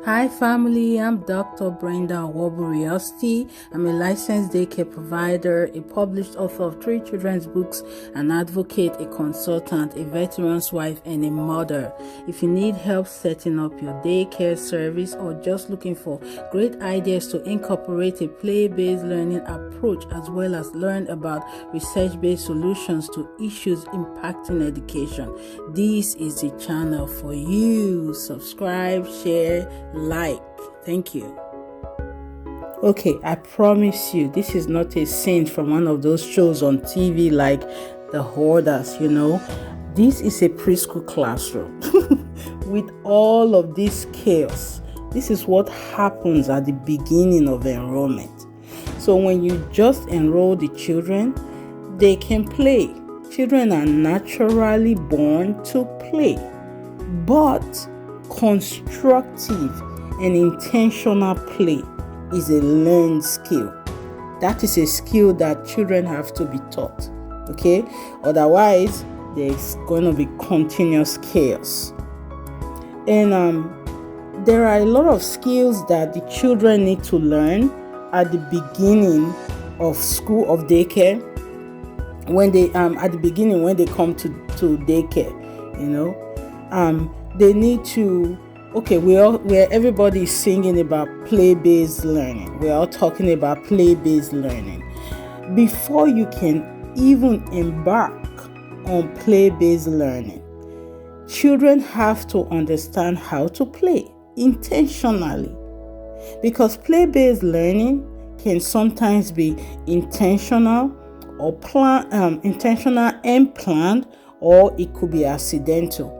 Hi family, I'm Dr. Brenda Woburiosty. I'm a licensed daycare provider, a published author of 3 children's books, an advocate, a consultant, a veteran's wife, and a mother. If you need help setting up your daycare service or just looking for great ideas to incorporate a play-based learning approach as well as learn about research-based solutions to issues impacting education, this is the channel for you. Subscribe, share, like. Thank you. Okay, I promise you, this is not a scene from one of those shows on TV like The Hoarders, This is a preschool classroom with all of this chaos. This is what happens at the beginning of enrollment. So when you just enroll the children, they can play. Children are naturally born to play, but constructive and intentional play is a learned skill. That is a skill that children have to be taught, okay? Otherwise, there's going to be continuous chaos. And there are a lot of skills that the children need to learn at the beginning of school, of daycare, when they at the beginning when they come to daycare. They need to, where everybody is singing about play-based learning. We're all talking about play-based learning. Before you can even embark on play-based learning, children have to understand how to play intentionally, because play-based learning can sometimes be intentional or intentional and planned, or it could be accidental.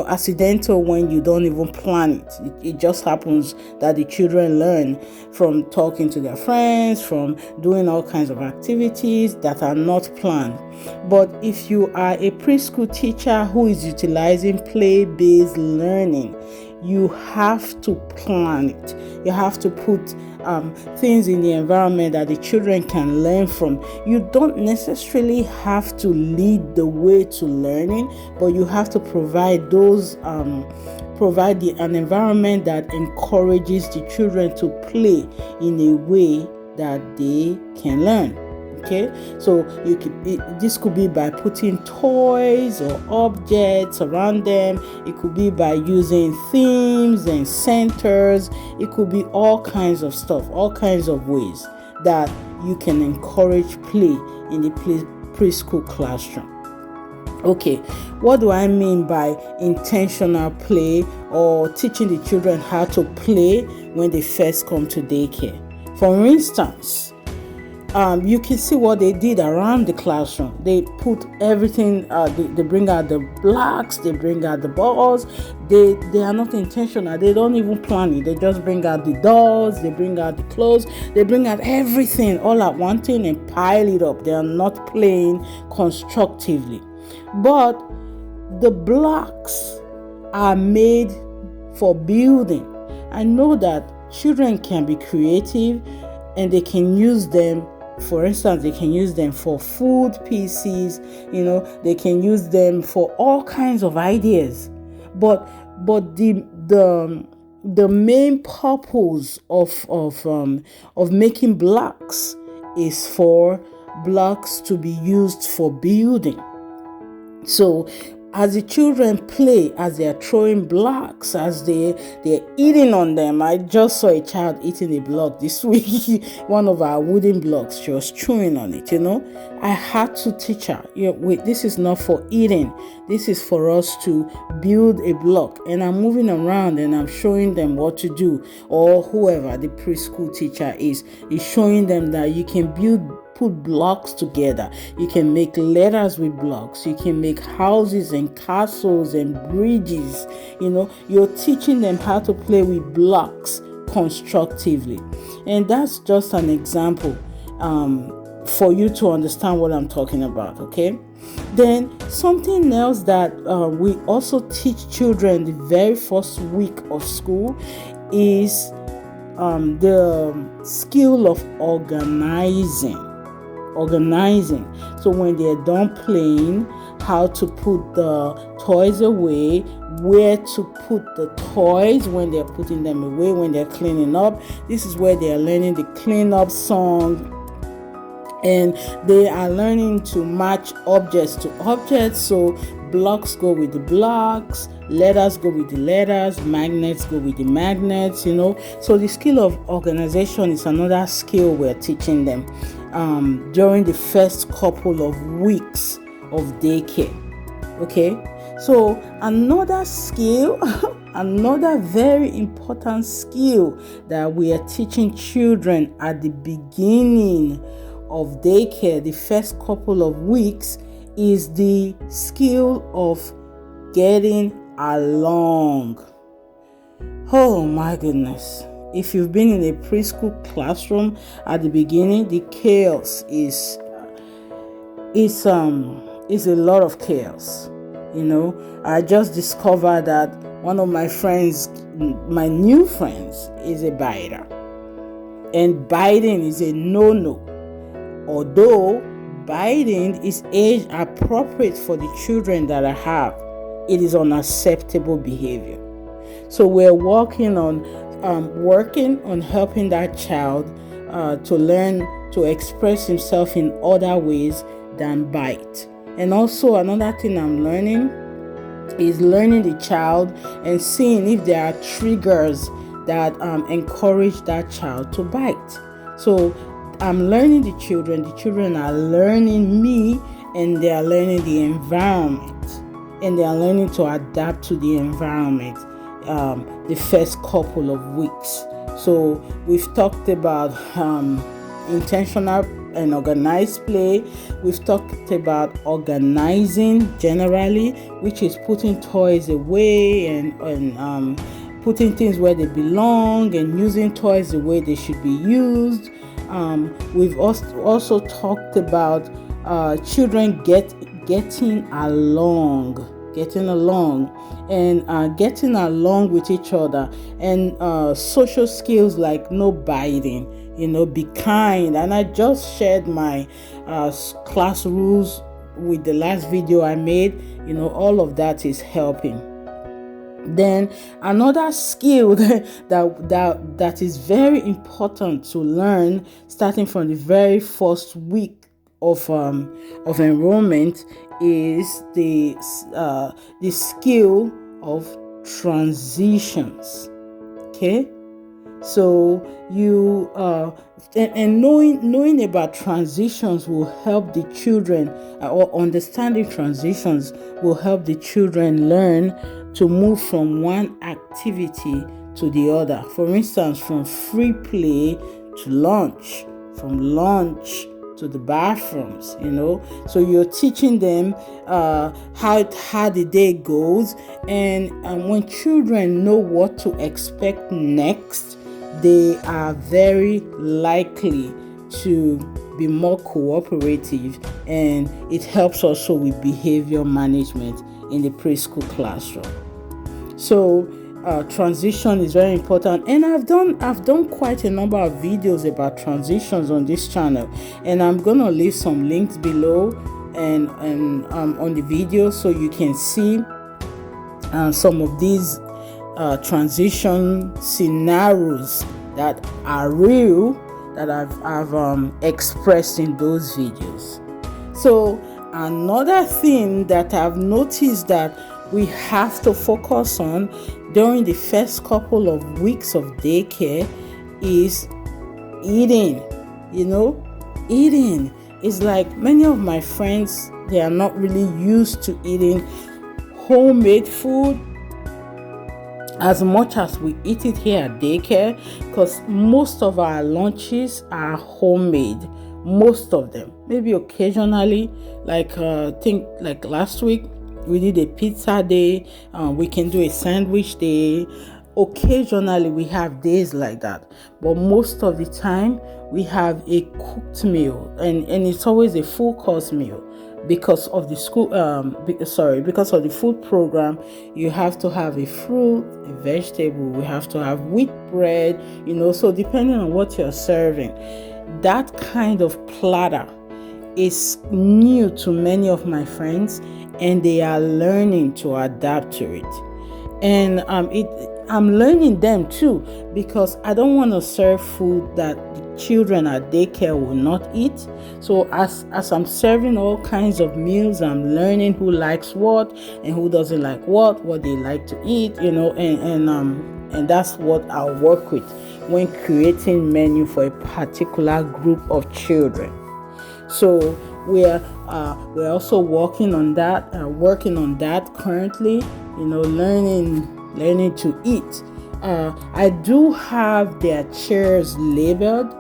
Accidental when you don't even plan it. It just happens that the children learn from talking to their friends, from doing all kinds of activities that are not planned. But if you are a preschool teacher who is utilizing play-based learning, you have to plan it. You have to put things in the environment that the children can learn from. You don't necessarily have to lead the way to learning, but you have to provide an environment that encourages the children to play in a way that they can learn. Okay, so this could be by putting toys or objects around them. It could be by using themes and centers. It could be all kinds of stuff, all kinds of ways that you can encourage play in the preschool classroom. Okay, what do I mean by intentional play or teaching the children how to play when they first come to daycare? For instance, you can see what they did around the classroom. They put everything, they bring out the blocks, they bring out the balls. They are not intentional. They don't even plan it. They just bring out the dolls, they bring out the clothes, they bring out everything all at one thing and pile it up. They are not playing constructively. But the blocks are made for building. I know that children can be creative and they can use them. For instance, they can use them for food pieces, they can use them for all kinds of ideas. But the main purpose of making blocks is for blocks to be used for building. So as the children play, as they are throwing blocks, as they're eating on them. I just saw a child eating a block this week. One of our wooden blocks, she was chewing on it. I had to teach her, wait, this is not for eating. This is for us to build a block. And I'm moving around and I'm showing them what to do, or whoever the preschool teacher is showing them that you can put blocks together. You can make letters with blocks. You can make houses and castles and bridges. You're teaching them how to play with blocks constructively. And that's just an example for you to understand what I'm talking about, okay? Then something else that we also teach children the very first week of school is the skill of organizing. So when they're done playing, how to put the toys away, where to put the toys when they're putting them away, when they're cleaning up. This is where they are learning the clean up song, and they are learning to match objects to objects. So blocks go with the blocks, letters go with the letters, magnets go with the magnets, So the skill of organization is another skill we're teaching them during the first couple of weeks of daycare. Okay, so another skill another very important skill that we are teaching children at the beginning of daycare, the first couple of weeks, is the skill of getting along. Oh my goodness. If you've been in a preschool classroom at the beginning, the chaos is a lot of chaos. I just discovered that one of my new friends, is a biter. And biting is a no-no. Although biting is age appropriate for the children that I have, it is unacceptable behavior. So we're working on helping that child to learn to express himself in other ways than bite. And also another thing I'm learning is learning the child and seeing if there are triggers that encourage that child to bite. So I'm learning the children are learning me, and they are learning the environment, and they are learning to adapt to the environment the first couple of weeks. So we've talked about intentional and organized play. We've talked about organizing generally, which is putting toys away and putting things where they belong and using toys the way they should be used. We've also talked about children getting along and getting along with each other, and social skills like no biting, be kind. And I just shared my class rules with the last video I made. All of that is helping. Then another skill that is very important to learn starting from the very first week of enrollment is the skill of transitions. Okay, so you and knowing about transitions will help the children, or understanding transitions will help the children learn to move from one activity to the other. For instance, from free play to lunch, from lunch to the bathrooms, So you're teaching them how the day goes, and when children know what to expect next, they are very likely to be more cooperative, and it helps also with behavior management in the preschool classroom. So transition is very important, and I've done quite a number of videos about transitions on this channel, and I'm gonna leave some links below and on the video, so you can see some of these transition scenarios that are real, that I've expressed in those videos. So another thing that I've noticed that we have to focus on during the first couple of weeks of daycare is eating. Eating is like, many of my friends, they are not really used to eating homemade food as much as we eat it here at daycare, because most of our lunches are homemade. Most of them, maybe occasionally, like last week we did a pizza day. We can do a sandwich day. Occasionally we have days like that, but most of the time we have a cooked meal, and it's always a full course meal. Because of the because of the food program, you have to have a fruit, a vegetable, we have to have wheat bread, so depending on what you're serving. That kind of platter is new to many of my friends, and they are learning to adapt to it. And I'm learning them too, because I don't want to serve food that the children at daycare will not eat. So as I'm serving all kinds of meals, I'm learning who likes what and who doesn't like what they like to eat, and that's what I'll work with when creating menu for a particular group of children. So we're also working on that currently, learning to eat. I do have their chairs labeled,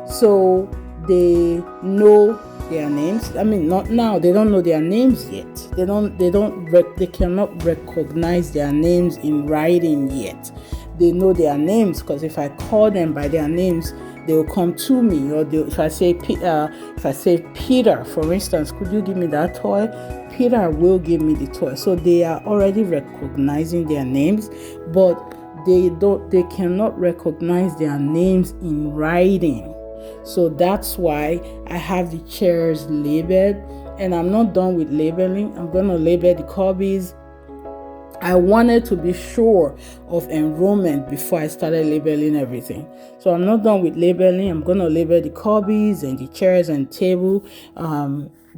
so they know their names. I mean, not now, they don't know their names yet. They cannot recognize their names in writing yet. They know their names, because if I call them by their names, they will come to me. Or if I say Peter, for instance, could you give me that toy? Peter will give me the toy. So they are already recognizing their names, but they cannot recognize their names in writing. So that's why I have the chairs labeled, and I'm not done with labeling. I'm going to label the cubbies. I wanted to be sure of enrollment before I started labeling everything. So I'm not done with labeling. I'm going to label the cubbies and the chairs and table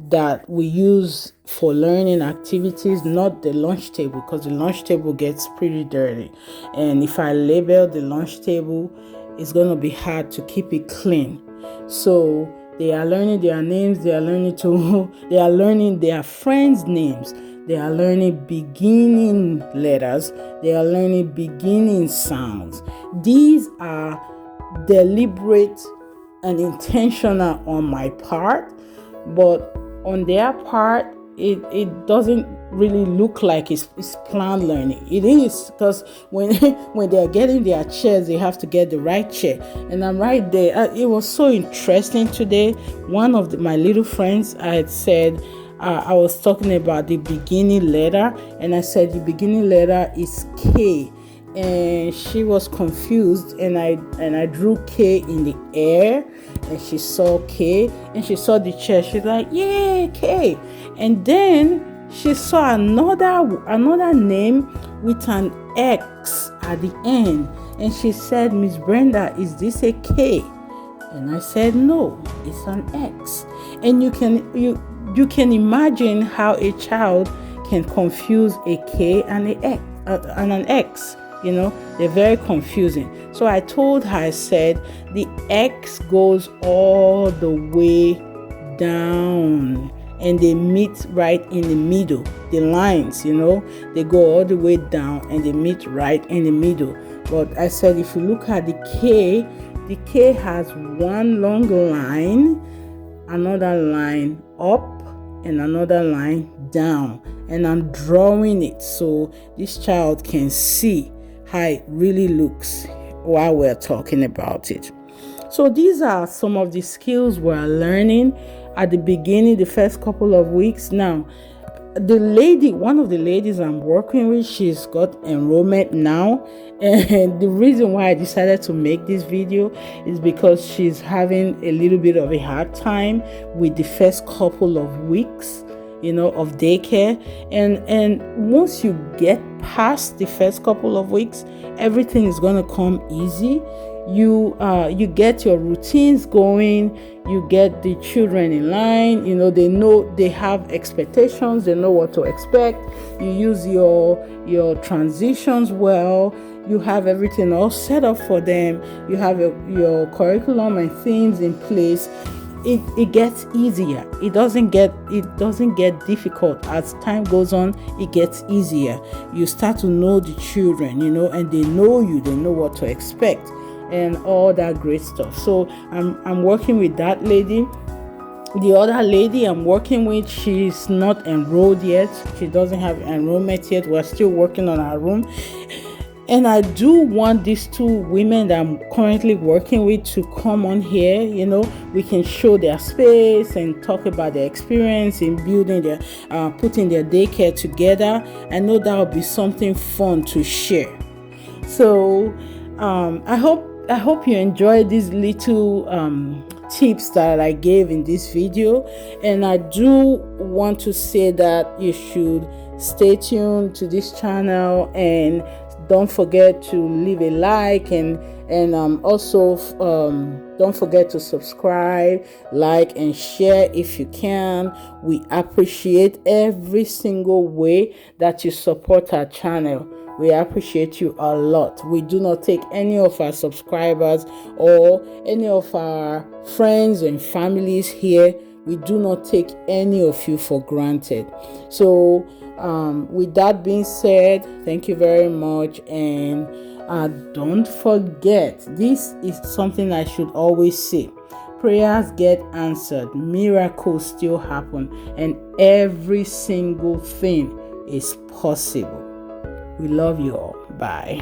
that we use for learning activities, not the lunch table, because the lunch table gets pretty dirty. And if I label the lunch table, it's going to be hard to keep it clean. So they are learning their names. They are learning their friends' names. They are learning beginning letters. They are learning beginning sounds. These are deliberate and intentional on my part, but on their part, it doesn't really look like it's planned learning. It is, because when they are getting their chairs, they have to get the right chair. And I'm right there. It was so interesting today. One of my little friends, I had said, I was talking about the beginning letter, and I said the beginning letter is K, and she was confused, and I drew K in the air, and she saw K, and she saw the chair. She's like, "Yay, K!" And then she saw another name with an X at the end, and she said, "Miss Brenda, is this a K?" And I said, "No, it's an X." And you can imagine how a child can confuse a K and an X. They're very confusing. So I told her, I said, the X goes all the way down, and they meet right in the middle. The lines, they go all the way down and they meet right in the middle. But I said, if you look at the K has one long line, another line up, and another line down, and I'm drawing it so this child can see how it really looks while we're talking about it. So these are some of the skills we're learning at the beginning, the first couple of weeks. Now, one of the ladies I'm working with, she's got enrollment now, and the reason why I decided to make this video is because she's having a little bit of a hard time with the first couple of weeks of daycare, and once you get past the first couple of weeks, everything is going to come easy. You get your routines going, you get the children in line, they know, they have expectations, they know what to expect. You use your transitions well, you have everything all set up for them, you have your curriculum and themes in place. It gets easier. It doesn't get difficult. As time goes on, it gets easier. You start to know the children, and they know you, they know what to expect, and all that great stuff. So I'm working with that lady. The other lady I'm working with, she's not enrolled yet. She doesn't have enrollment yet. We're still working on her room. And I do want these two women that I'm currently working with to come on here. We can show their space and talk about their experience in building putting their daycare together. I know that will be something fun to share. So I hope you enjoyed these little tips that I gave in this video. And I do want to say that you should stay tuned to this channel, and don't forget to leave a like, and also don't forget to subscribe, like, and share if you can. We appreciate every single way that you support our channel. We appreciate you a lot. We do not take any of our subscribers or any of our friends and families here. We do not take any of you for granted. So with that being said, thank you very much. And don't forget, this is something I should always say: prayers get answered, miracles still happen, and every single thing is possible. We love you all. Bye.